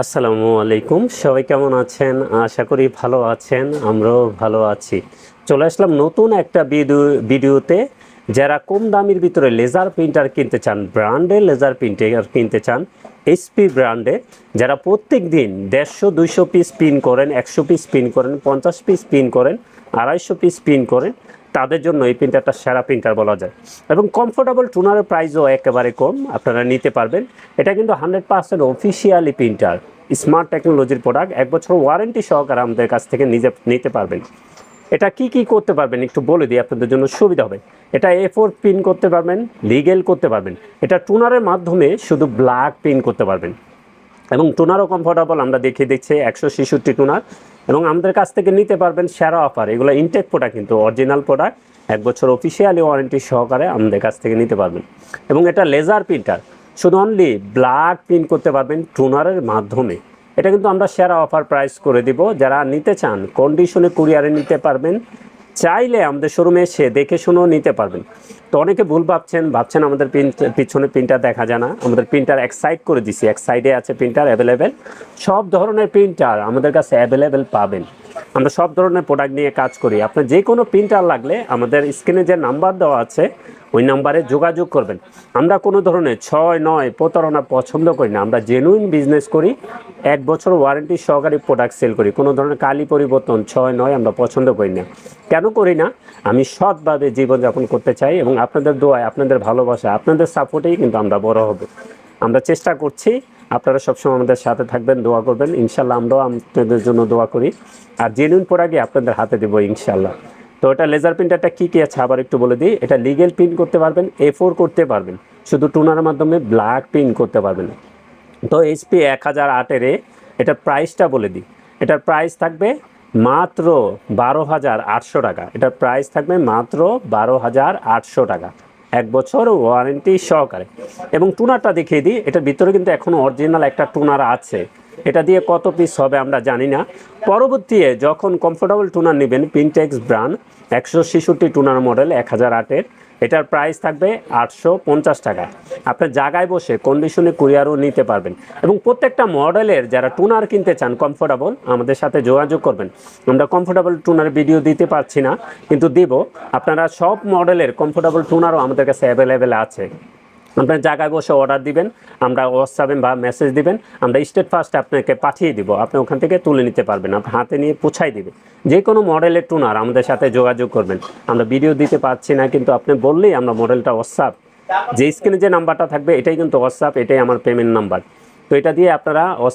আসসালামু আলাইকুম, সবাই কেমন আছেন? আশা করি ভালো আছেন, আমরাও ভালো আছি। চলে আসলাম নতুন একটা ভিডিওতে। যারা কম দামের ভিতরে লেজার প্রিন্টার কিনতে চান, ব্র্যান্ডের লেজার প্রিন্টার কিনতে চান, এইচপি ব্র্যান্ডে, যারা প্রত্যেক দিন 150-200 পিস প্রিন্ট করেন, 100 পিস প্রিন্ট করেন, 50 পিস প্রিন্ট করেন, 250 পিস প্রিন্ট করেন, তাদের জন্য এই প্রিন্টারটা সেরা প্রিন্টার বলা যায়। এবং কমফোর্টেবল টুনারের প্রাইসও একেবারে কম, আপনারা নিতে পারবেন। এটা কিন্তু 100% অফিসিয়ালি প্রিন্টার, স্মার্ট টেকনোলজির প্রোডাক্ট। 1 বছর ওয়ারেন্টি সহকারে আমাদের কাছ থেকে নিতে পারবেন। এটা কি করতে পারবেন একটু বলে দিই, আপনাদের জন্য সুবিধা হবে। এটা A4 প্রিন্ট করতে পারবেন, লিগেল করতে পারবেন। এটা টুনারের মাধ্যমে শুধু ব্ল্যাক প্রিন্ট করতে পারবেন। এবং টুনারও কমফোর্টেবল, আমরা দেখিয়ে দিচ্ছি 166 টুনার। এবং আমাদের কাছ থেকে নিতে পারবেন সেরা অফার। এগুলো ইনটেক প্রোডাক্ট, কিন্তু অরিজিনাল প্রোডাক্ট। 1 বছর অফিসিয়ালি ওয়ারেন্টি সহকারে আমাদের কাছ থেকে নিতে পারবেন। এবং এটা লেজার প্রিন্টার, শুধু অনলি ব্ল্যাক প্রিন্ট করতে পারবেন টুনারের মাধ্যমে। এটা কিন্তু আমরা সেরা অফার প্রাইস করে দিব। যারা নিতে চান কন্ডিশনে কুরিয়ারে নিতে পারবেন, চাইলে আমাদের শোরুমে এসে দেখে শুনেও নিতে পারবেন। তো অনেকে ভুল ভাবছেন আমাদের পিছনে প্রিন্টার দেখা যায় না। আমাদের প্রিন্টার এক সাইড করে দিছি, এক সাইডে আছে প্রিন্টার অ্যাভেলেবেল। সব ধরনের প্রিন্টার আমাদের কাছে অ্যাভেলেবেল পাবেন। আমরা সব ধরনের প্রোডাক্ট নিয়ে কাজ করি। আপনার যে কোনো প্রিন্টার লাগলে আমাদের স্ক্রিনে যে নাম্বার দেওয়া আছে ওই নাম্বারে যোগাযোগ করবেন। আমরা কোনো ধরনের 6-9 প্রতারণা পছন্দ করি না। আমরা জেনুইন বিজনেস করি, 1 বছর ওয়ারেন্টি সহকারী প্রোডাক্ট সেল করি। কোনো ধরনের কালি পরিবর্তন 6-9 আমরা পছন্দ করি না। কেন করি না? আমি সৎভাবে জীবনযাপন করতে চাই, এবং আপনাদের দোয়ায়, আপনাদের ভালোবাসা, আপনাদের সাপোর্টেই কিন্তু আমরা বড় হব। আমরা চেষ্টা করছি, আপনারা সবসময় আমাদের সাথে থাকবেন, দোয়া করবেন। ইনশাল্লাহ আমরাও আপনাদের জন্য দোয়া করি, আর জেনুইন প্রোডাক্টই আপনাদের হাতে দেবো ইনশাল্লাহ। তো এটা লেজার প্রিন্টারটা কী আছে আবার একটু বলে দিই। এটা লিগেল প্রিন্ট করতে পারবেন, A4 করতে পারবেন, শুধু টুনারের মাধ্যমে ব্ল্যাক প্রিন্ট করতে পারবেন। তো HP 1008 এটার প্রাইসটা বলে দিই। এটার প্রাইস থাকবে মাত্র 12,800 টাকা। এটার প্রাইস থাকবে মাত্র 12,800 টাকা, 1 বছর ওয়ারেন্টি সহকারে। এবং টুনারটা দেখিয়ে দিই, এটার ভিতরে কিন্তু এখনও অরিজিনাল একটা টুনার আছে। এটা দিয়ে কত পিস হবে আমরা জানি না। পরবর্তীতে যখন কমফোর্টেবল টুনার নেবেন, প্রিন্টেক্স ব্র্যান্ড 166 টুনার মডেল 1008, এটার প্রাইস থাকবে 850 টাকা। আপনার জায়গায় বসে কন্ডিশনে কুরিয়ারও নিতে পারবেন। এবং প্রত্যেকটা মডেলের যারা টুনার কিনতে চান কমফোর্টেবল, আমাদের সাথে যোগাযোগ করবেন। আমরা কমফোর্টেবল টুনার ভিডিও দিতে পারছি না, কিন্তু দিব। আপনারা সব মডেলের কমফোর্টেবল টুনারও আমাদের কাছে অ্যাভেলেবেল আছে। আপনার জায়গায় বসে অর্ডার দিবেন, আমরা হোয়াটসঅ্যাপে বা মেসেজ দিবেন, আমরা স্টেট ফার্স্ট আপনাকে পাঠিয়ে দিব। আপনি ওখান থেকে তুলে নিতে পারবেন, আপনার হাতে নিয়ে পৌঁছাই দিবে। যে কোনো মডেলের টুনার আমাদের সাথে যোগাযোগ করবেন। আমরা ভিডিও দিতে পারছি না, কিন্তু আপনি বললেই আমরা মডেলটা হোয়াটসঅ্যাপ, যে স্ক্রিনে যে নাম্বারটা থাকবে এটাই কিন্তু হোয়াটসঅ্যাপ, এটাই আমার পেমেন্ট নাম্বার। তো এটা দিয়ে আপনারা